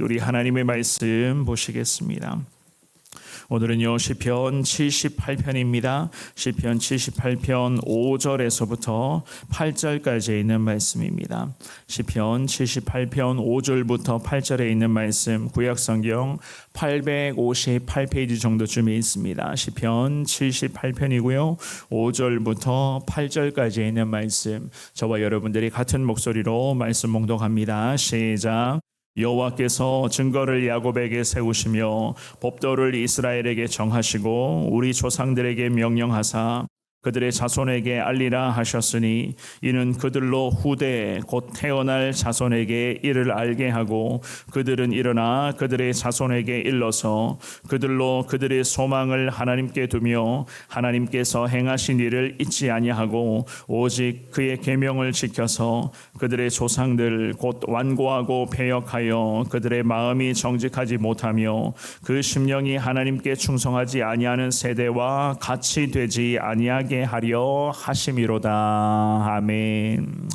우리 하나님의 말씀 보시겠습니다. 오늘은요 시편 78편입니다. 시편 78편 5절에서부터 8절까지 있는 말씀입니다. 시편 78편 5절부터 8절에 있는 말씀, 구약성경 858페이지 정도쯤에 있습니다. 시편 78편이고요 5절부터 8절까지 있는 말씀, 저와 여러분들이 같은 목소리로 말씀 봉독합니다. 시작. 여호와께서 증거를 야곱에게 세우시며 법도를 이스라엘에게 정하시고 우리 조상들에게 명령하사 그들의 자손에게 알리라 하셨으니 이는 그들로 후대 곧 태어날 자손에게 이를 알게 하고 그들은 일어나 그들의 자손에게 일러서 그들로 그들의 소망을 하나님께 두며 하나님께서 행하신 일을 잊지 아니하고 오직 그의 계명을 지켜서 그들의 조상들 곧 완고하고 패역하여 그들의 마음이 정직하지 못하며 그 심령이 하나님께 충성하지 아니하는 세대와 같이 되지 아니하게 하려 하심이로다. 아멘.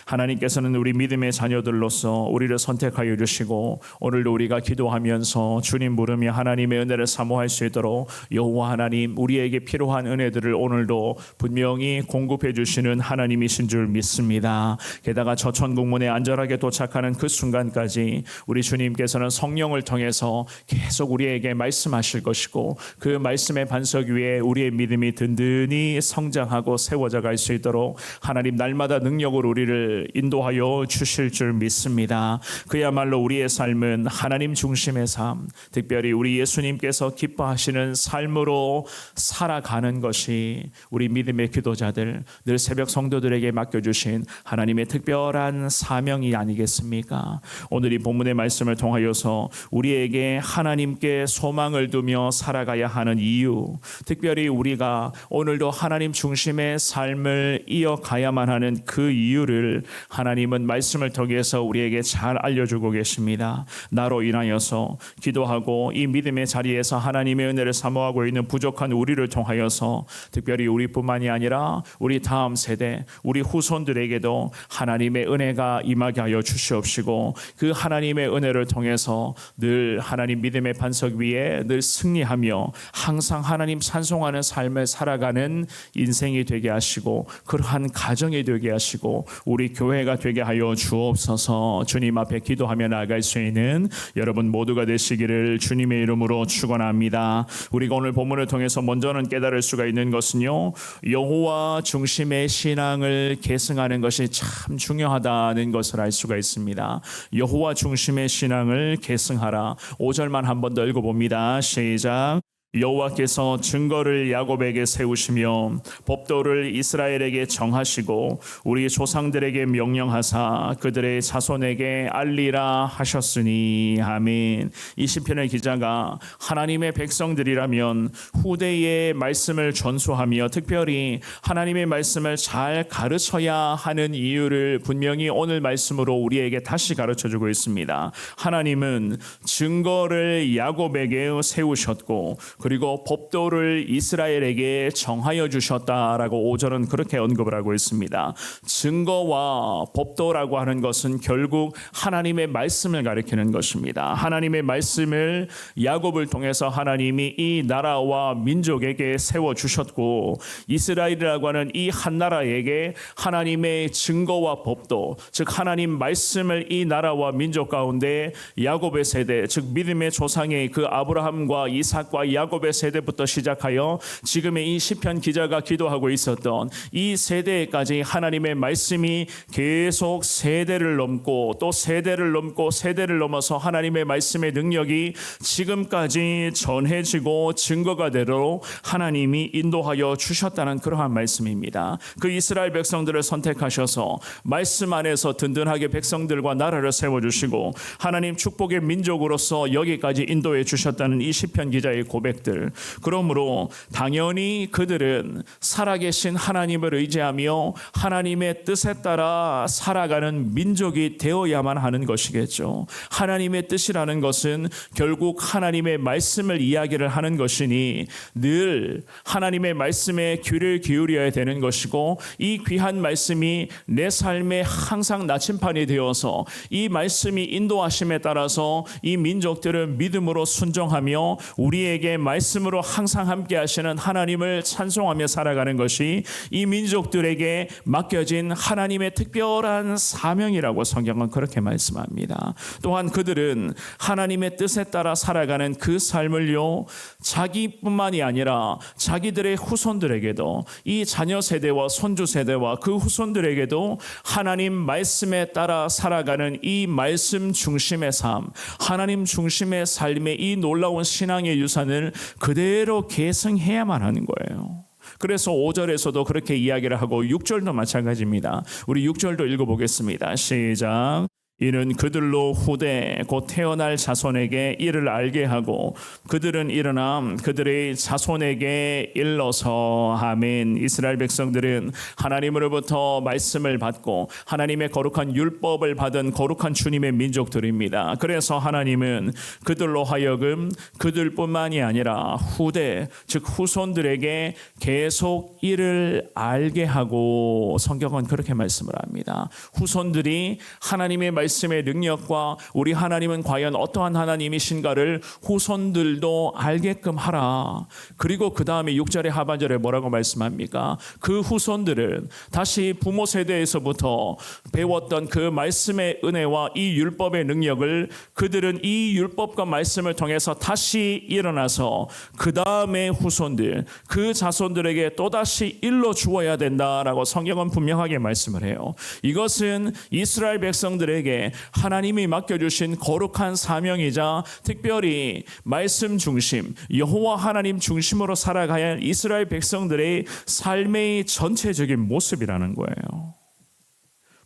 하나님께서는 우리 믿음의 자녀들로서 우리를 선택하여 주시고 오늘도 우리가 기도하면서 주님 부르며 하나님의 은혜를 사모할 수 있도록 여호와 하나님 우리에게 필요한 은혜들을 오늘도 분명히 공급해 주시는 하나님이신 줄 믿습니다. 게다가 저 천국문에 안전하게 도착하는 그 순간까지 우리 주님께서는 성령을 통해서 계속 우리에게 말씀하실 것이고 그 말씀의 반석 위에 우리의 믿음이 든든히 성장하고 세워져 갈 수 있도록 하나님 날마다 능력으로 우리를 인도하여 주실 줄 믿습니다. 그야말로 우리의 삶은 하나님 중심의 삶, 특별히 우리 예수님께서 기뻐하시는 삶으로 살아가는 것이 우리 믿음의 기도자들, 늘 새벽 성도들에게 맡겨주신 하나님의 특별한 사명이 아니겠습니까? 오늘 이 본문의 말씀을 통하여서 우리에게 하나님께 소망을 두며 살아가야 하는 이유, 특별히 우리가 오늘도 하나님 중심의 삶을 이어가야만 하는 그 이유를 하나님은 말씀을 통해서 우리에게 잘 알려주고 계십니다. 나로 인하여서 기도하고 이 믿음의 자리에서 하나님의 은혜를 사모하고 있는 부족한 우리를 통하여서 특별히 우리뿐만이 아니라 우리 다음 세대, 우리 후손들에게도 하나님의 은혜가 임하게 하여 주시옵시고 그 하나님의 은혜를 통해서 늘 하나님 믿음의 반석 위에 늘 승리하며 항상 하나님 찬송하는 삶을 살아가는 인생이 되게 하시고 그러한 가정이 되게 하시고 우리 교회가 되게 하여 주옵소서. 주님 앞에 기도하며 나아갈 수 있는 여러분 모두가 되시기를 주님의 이름으로 축원합니다. 우리가 오늘 본문을 통해서 먼저는 깨달을 수가 있는 것은요, 여호와 중심의 신앙을 계승하는 것이 참 중요하다는 것을 알 수가 있습니다. 여호와 중심의 신앙을 계승하라. 5절만 한 번 더 읽어봅니다. 시작. 여호와께서 증거를 야곱에게 세우시며 법도를 이스라엘에게 정하시고 우리 조상들에게 명령하사 그들의 자손에게 알리라 하셨으니. 아멘. 이 시편의 기자가 하나님의 백성들이라면 후대의 말씀을 전수하며 특별히 하나님의 말씀을 잘 가르쳐야 하는 이유를 분명히 오늘 말씀으로 우리에게 다시 가르쳐주고 있습니다. 하나님은 증거를 야곱에게 세우셨고 그리고 법도를 이스라엘에게 정하여 주셨다라고 5절은 그렇게 언급을 하고 있습니다. 증거와 법도라고 하는 것은 결국 하나님의 말씀을 가리키는 것입니다. 하나님의 말씀을 야곱을 통해서 하나님이 이 나라와 민족에게 세워주셨고 이스라엘이라고 하는 이 한 나라에게 하나님의 증거와 법도, 즉 하나님 말씀을 이 나라와 민족 가운데 야곱의 세대, 즉 믿음의 조상의 그 아브라함과 이삭과 야곱의 세대부터 시작하여 지금의 이 시편 기자가 기도하고 있었던 이 세대까지 하나님의 말씀이 계속 세대를 넘고 또 세대를 넘고 세대를 넘어서 하나님의 말씀의 능력이 지금까지 전해지고 증거가 되도록 하나님이 인도하여 주셨다는 그러한 말씀입니다. 그 이스라엘 백성들을 선택하셔서 말씀 안에서 든든하게 백성들과 나라를 세워주시고 하나님 축복의 민족으로서 여기까지 인도해 주셨다는 이 시편 기자의 고백 민족들. 그러므로 당연히 그들은 살아계신 하나님을 의지하며 하나님의 뜻에 따라 살아가는 민족이 되어야만 하는 것이겠죠. 하나님의 뜻이라는 것은 결국 하나님의 말씀을 이야기를 하는 것이니 늘 하나님의 말씀에 귀를 기울여야 되는 것이고, 이 귀한 말씀이 내 삶에 항상 나침판이 되어서 이 말씀이 인도하심에 따라서 이 민족들은 믿음으로 순종하며 우리에게 말씀으로 항상 함께 하시는 하나님을 찬송하며 살아가는 것이 이 민족들에게 맡겨진 하나님의 특별한 사명이라고 성경은 그렇게 말씀합니다. 또한 그들은 하나님의 뜻에 따라 살아가는 그 삶을요, 자기뿐만이 아니라 자기들의 후손들에게도, 이 자녀 세대와 손주 세대와 그 후손들에게도 하나님 말씀에 따라 살아가는 이 말씀 중심의 삶, 하나님 중심의 삶의 이 놀라운 신앙의 유산을 그대로 계승해야만 하는 거예요. 그래서 5절에서도 그렇게 이야기를 하고 6절도 마찬가지입니다. 우리 6절도 읽어보겠습니다. 시작. 이는 그들로 후대 곧 태어날 자손에게 이를 알게 하고 그들은 일어나 그들의 자손에게 일러서. 아멘. 이스라엘 백성들은 하나님으로부터 말씀을 받고 하나님의 거룩한 율법을 받은 거룩한 주님의 민족들입니다. 그래서 하나님은 그들로 하여금 그들뿐만이 아니라 후대, 즉 후손들에게 계속 이를 알게 하고, 성경은 그렇게 말씀을 합니다. 후손들이 하나님의 말씀의 능력과 우리 하나님은 과연 어떠한 하나님이신가를 후손들도 알게끔 하라. 그리고 그 다음에 6절의 하반절에 뭐라고 말씀합니까? 그 후손들은 다시 부모 세대에서부터 배웠던 그 말씀의 은혜와 이 율법의 능력을 그들은 이 율법과 말씀을 통해서 다시 일어나서 그 다음에 후손들, 그 자손들에게 또다시 일러 주어야 된다라고 성경은 분명하게 말씀을 해요. 이것은 이스라엘 백성들에게 하나님이 맡겨주신 거룩한 사명이자 특별히 말씀 중심, 여호와 하나님 중심으로 살아가야 할 이스라엘 백성들의 삶의 전체적인 모습이라는 거예요.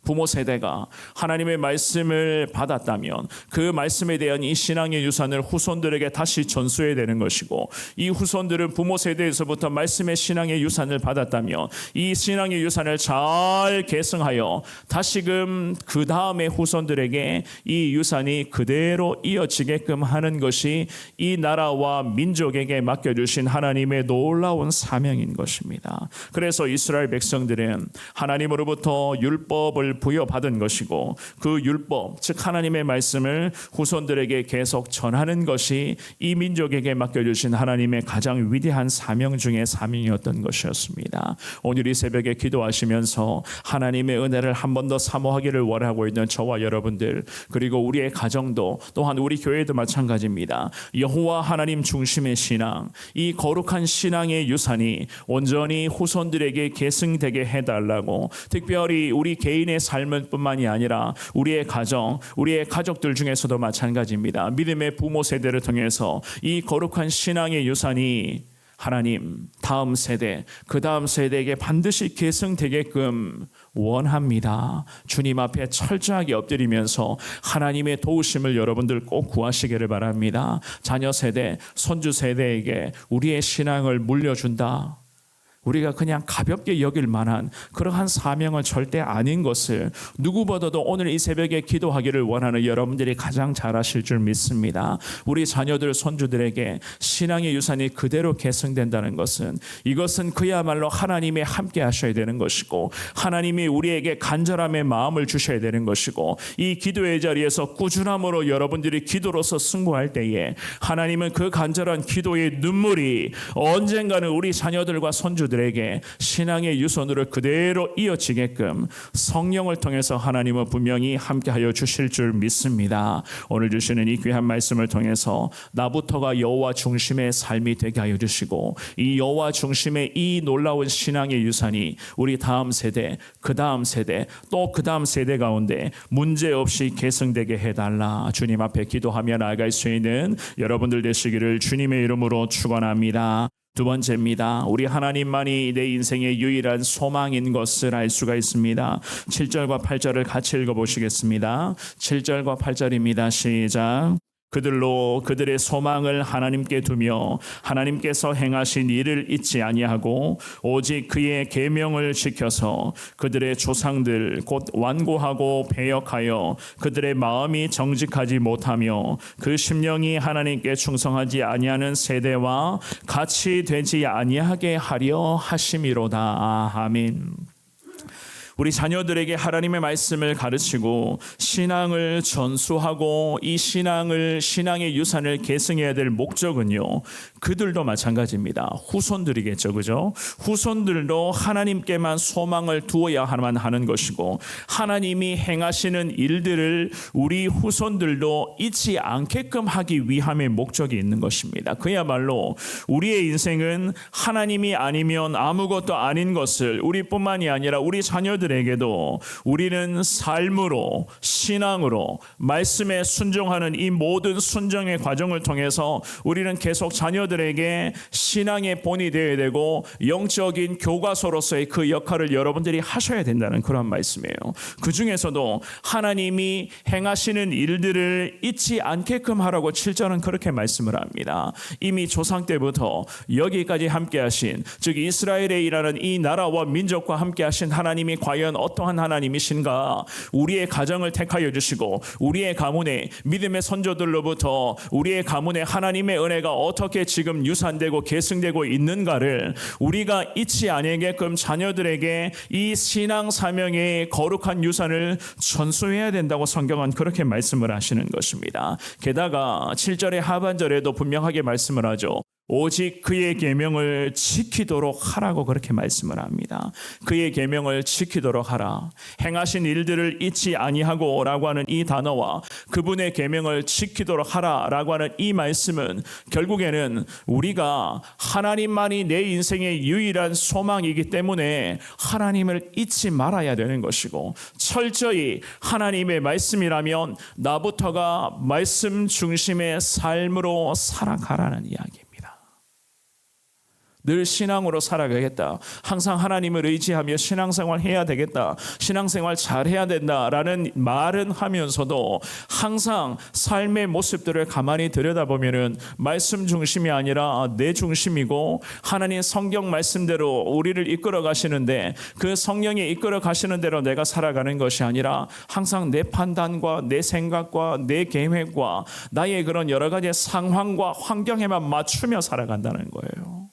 부모 세대가 하나님의 말씀을 받았다면 그 말씀에 대한 이 신앙의 유산을 후손들에게 다시 전수해야 되는 것이고, 이 후손들은 부모 세대에서부터 말씀의 신앙의 유산을 받았다면 이 신앙의 유산을 잘 계승하여 다시금 그 다음에 후손들에게 이 유산이 그대로 이어지게끔 하는 것이 이 나라와 민족에게 맡겨주신 하나님의 놀라운 사명인 것입니다. 그래서 이스라엘 백성들은 하나님으로부터 율법을 부여받은 것이고, 그 율법, 즉 하나님의 말씀을 후손들에게 계속 전하는 것이 이 민족에게 맡겨주신 하나님의 가장 위대한 사명 중의 사명이었던 것이었습니다. 오늘 이 새벽에 기도하시면서 하나님의 은혜를 한 번 더 사모하기를 원하고 있는 저와 여러분들, 그리고 우리의 가정도, 또한 우리 교회도 마찬가지입니다. 여호와 하나님 중심의 신앙, 이 거룩한 신앙의 유산이 온전히 후손들에게 계승되게 해달라고, 특별히 우리 개인의 삶은 뿐만이 아니라 우리의 가정, 우리의 가족들 중에서도 마찬가지입니다. 믿음의 부모 세대를 통해서 이 거룩한 신앙의 유산이 하나님 다음 세대, 그 다음 세대에게 반드시 계승되게끔 원합니다. 주님 앞에 철저하게 엎드리면서 하나님의 도우심을 여러분들 꼭 구하시기를 바랍니다. 자녀 세대, 손주 세대에게 우리의 신앙을 물려준다, 우리가 그냥 가볍게 여길 만한 그러한 사명은 절대 아닌 것을 누구보다도 오늘 이 새벽에 기도하기를 원하는 여러분들이 가장 잘 아실 줄 믿습니다. 우리 자녀들, 손주들에게 신앙의 유산이 그대로 계승된다는 것은, 이것은 그야말로 하나님이 함께 하셔야 되는 것이고, 하나님이 우리에게 간절함의 마음을 주셔야 되는 것이고, 이 기도의 자리에서 꾸준함으로 여러분들이 기도로서 승부할 때에 하나님은 그 간절한 기도의 눈물이 언젠가는 우리 자녀들과 손주들 에게 신앙의 유선으로 그대로 이어지게끔 성령을 통해서 하나님은 분명히 함께하여 주실 줄 믿습니다. 오늘 주시는 이 귀한 말씀을 통해서 나부터가 여호와 중심의 삶이 되게 하여 주시고, 이 여호와 중심의 이 놀라운 신앙의 유산이 우리 다음 세대, 그 다음 세대, 또 그 다음 세대 가운데 문제없이 계승되게 해달라. 주님 앞에 기도하며 나아갈 수 있는 여러분들 되시기를 주님의 이름으로 축원합니다. 두 번째입니다. 우리 하나님만이 내 인생의 유일한 소망인 것을 알 수가 있습니다. 7절과 8절을 같이 읽어보시겠습니다. 7절과 8절입니다. 시작. 그들로 그들의 소망을 하나님께 두며 하나님께서 행하신 일을 잊지 아니하고 오직 그의 계명을 지켜서 그들의 조상들 곧 완고하고 배역하여 그들의 마음이 정직하지 못하며 그 심령이 하나님께 충성하지 아니하는 세대와 같이 되지 아니하게 하려 하심이로다. 아멘. 우리 자녀들에게 하나님의 말씀을 가르치고 신앙을 전수하고 이 신앙의 유산을 계승해야 될 목적은요, 그들도 마찬가지입니다. 후손들이겠죠, 그죠? 후손들도 하나님께만 소망을 두어야만 하는 것이고 하나님이 행하시는 일들을 우리 후손들도 잊지 않게끔 하기 위함의 목적이 있는 것입니다. 그야말로 우리의 인생은 하나님이 아니면 아무것도 아닌 것을 우리뿐만이 아니라 우리 자녀들에게도 우리는 삶으로, 신앙으로, 말씀에 순종하는 이 모든 순종의 과정을 통해서 우리는 계속 자녀들에게 신앙의 본이 되어야 되고 영적인 교과서로서의 그 역할을 여러분들이 하셔야 된다는 그런 말씀이에요. 그 중에서도 하나님이 행하시는 일들을 잊지 않게끔 하라고 7절은 그렇게 말씀을 합니다. 이미 조상 때부터 여기까지 함께 하신, 즉 이스라엘에 일하는 이 나라와 민족과 함께 하신 하나님이 과연 어떠한 하나님이신가, 우리의 가정을 택하여 주시고 우리의 가문에 믿음의 선조들로부터 우리의 가문에 하나님의 은혜가 어떻게 지금 유산되고 계승되고 있는가를 우리가 잊지 아니게끔 자녀들에게 이 신앙 사명의 거룩한 유산을 전수해야 된다고 성경은 그렇게 말씀을 하시는 것입니다. 게다가 7절의 하반절에도 분명하게 말씀을 하죠. 오직 그의 계명을 지키도록 하라고 그렇게 말씀을 합니다. 그의 계명을 지키도록 하라. 행하신 일들을 잊지 아니하고 라고 하는 이 단어와 그분의 계명을 지키도록 하라 라고 하는 이 말씀은 결국에는 우리가 하나님만이 내 인생의 유일한 소망이기 때문에 하나님을 잊지 말아야 되는 것이고, 철저히 하나님의 말씀이라면 나부터가 말씀 중심의 삶으로 살아가라는 이야기입니다. 늘 신앙으로 살아가겠다. 항상 하나님을 의지하며 신앙생활 해야 되겠다. 신앙생활 잘해야 된다라는 말은 하면서도 항상 삶의 모습들을 가만히 들여다보면은 말씀 중심이 아니라 내 중심이고 하나님 성경 말씀대로 우리를 이끌어 가시는데 그 성령이 이끌어 가시는 대로 내가 살아가는 것이 아니라 항상 내 판단과 내 생각과 내 계획과 나의 그런 여러 가지 상황과 환경에만 맞추며 살아간다는 거예요.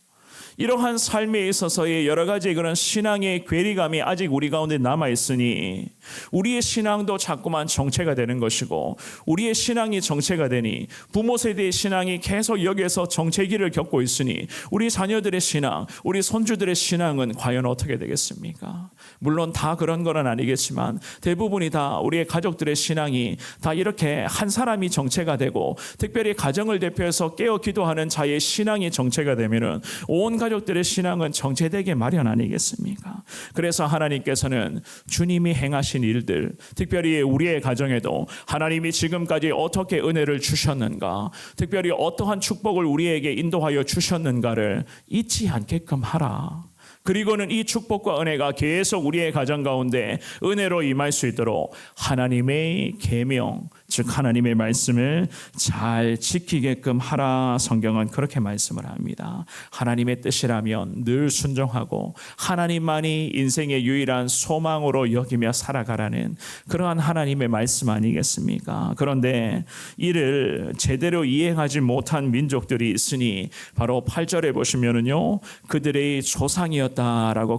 이러한 삶에 있어서의 여러 가지 그런 신앙의 괴리감이 아직 우리 가운데 남아있으니 우리의 신앙도 자꾸만 정체가 되는 것이고, 우리의 신앙이 정체가 되니 부모 세대의 신앙이 계속 여기에서 정체기를 겪고 있으니 우리 자녀들의 신앙, 우리 손주들의 신앙은 과연 어떻게 되겠습니까? 물론 다 그런 건 아니겠지만 대부분이 다 우리의 가족들의 신앙이 다 이렇게 한 사람이 정체가 되고, 특별히 가정을 대표해서 깨어 기도하는 자의 신앙이 정체가 되면은 온 가족들의 신앙은 정체되게 마련 아니겠습니까? 그래서 하나님께서는 주님이 행하신 일들, 특별히 우리의 가정에도 하나님이 지금까지 어떻게 은혜를 주셨는가, 특별히 어떠한 축복을 우리에게 인도하여 주셨는가를 잊지 않게끔 하라. 그리고는 이 축복과 은혜가 계속 우리의 가정 가운데 은혜로 임할 수 있도록 하나님의 계명, 즉 하나님의 말씀을 잘 지키게끔 하라. 성경은 그렇게 말씀을 합니다. 하나님의 뜻이라면 늘 순종하고 하나님만이 인생의 유일한 소망으로 여기며 살아가라는 그러한 하나님의 말씀 아니겠습니까? 그런데 이를 제대로 이행하지 못한 민족들이 있으니 바로 8절에 보시면은요, 그들의 조상이었다라고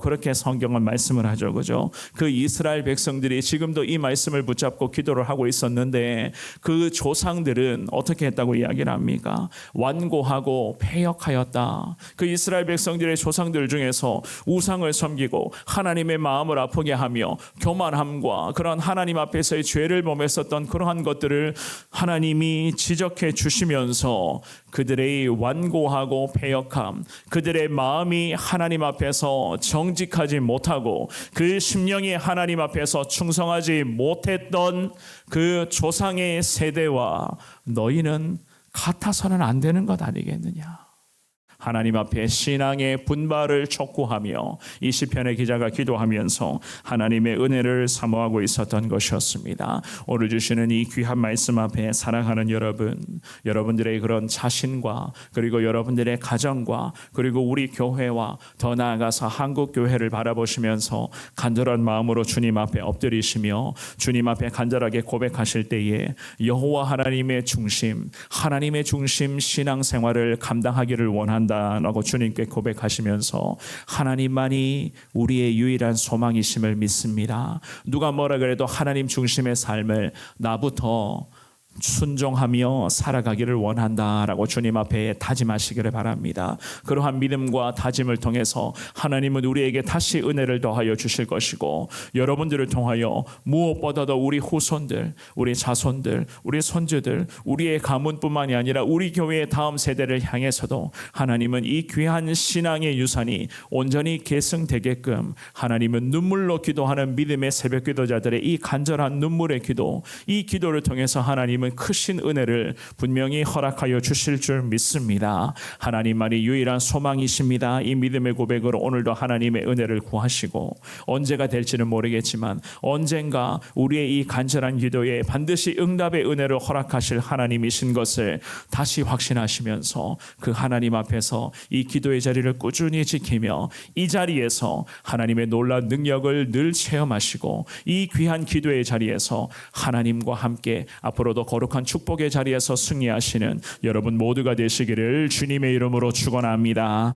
그렇게 성경은 말씀을 하죠, 그죠? 그 이스라엘 백성들이 지금도 이 말씀을 붙잡고 기도를 하고 있었는데 그 조상들은 어떻게 했다고 이야기를 합니까? 완고하고 패역하였다. 그 이스라엘 백성들의 조상들 중에서 우상을 섬기고 하나님의 마음을 아프게 하며 교만함과 그런 하나님 앞에서의 죄를 범했었던 그러한 것들을 하나님이 지적해 주시면서 그들의 완고하고 패역함, 그들의 마음이 하나님 앞에서 정직하지 못하고 그 심령이 하나님 앞에서 충성하지 못했던 그 조상의 세대와 너희는 같아서는 안 되는 것 아니겠느냐. 하나님 앞에 신앙의 분발을 촉구하며 이 시편의 기자가 기도하면서 하나님의 은혜를 사모하고 있었던 것이었습니다. 오늘 주시는 이 귀한 말씀 앞에 사랑하는 여러분, 여러분들의 그런 자신과 그리고 여러분들의 가정과 그리고 우리 교회와 더 나아가서 한국 교회를 바라보시면서 간절한 마음으로 주님 앞에 엎드리시며 주님 앞에 간절하게 고백하실 때에 여호와 하나님의 중심 신앙생활을 감당하기를 원한다라고 주님께 고백하시면서 하나님만이 우리의 유일한 소망이심을 믿습니다. 누가 뭐라 그래도 하나님 중심의 삶을 나부터 순종하며 살아가기를 원한다라고 주님 앞에 다짐하시기를 바랍니다. 그러한 믿음과 다짐을 통해서 하나님은 우리에게 다시 은혜를 더하여 주실 것이고 여러분들을 통하여 무엇보다도 우리 후손들, 우리 자손들, 우리 손주들, 우리의 가문뿐만이 아니라 우리 교회의 다음 세대를 향해서도 하나님은 이 귀한 신앙의 유산이 온전히 계승되게끔 하나님은 눈물로 기도하는 믿음의 새벽 기도자들의 이 간절한 눈물의 기도, 이 기도를 통해서 하나님은 크신 은혜를 분명히 허락하여 주실 줄 믿습니다. 하나님만이 유일한 소망이십니다. 이 믿음의 고백으로 오늘도 하나님의 은혜를 구하시고 언제가 될지는 모르겠지만 언젠가 우리의 이 간절한 기도에 반드시 응답의 은혜를 허락하실 하나님이신 것을 다시 확신하시면서 그 하나님 앞에서 이 기도의 자리를 꾸준히 지키며 이 자리에서 하나님의 놀라운 능력을 늘 체험하시고 이 귀한 기도의 자리에서 하나님과 함께 앞으로도 거룩한 축복의 자리에서 승리하시는 여러분 모두가 되시기를 주님의 이름으로 축원합니다.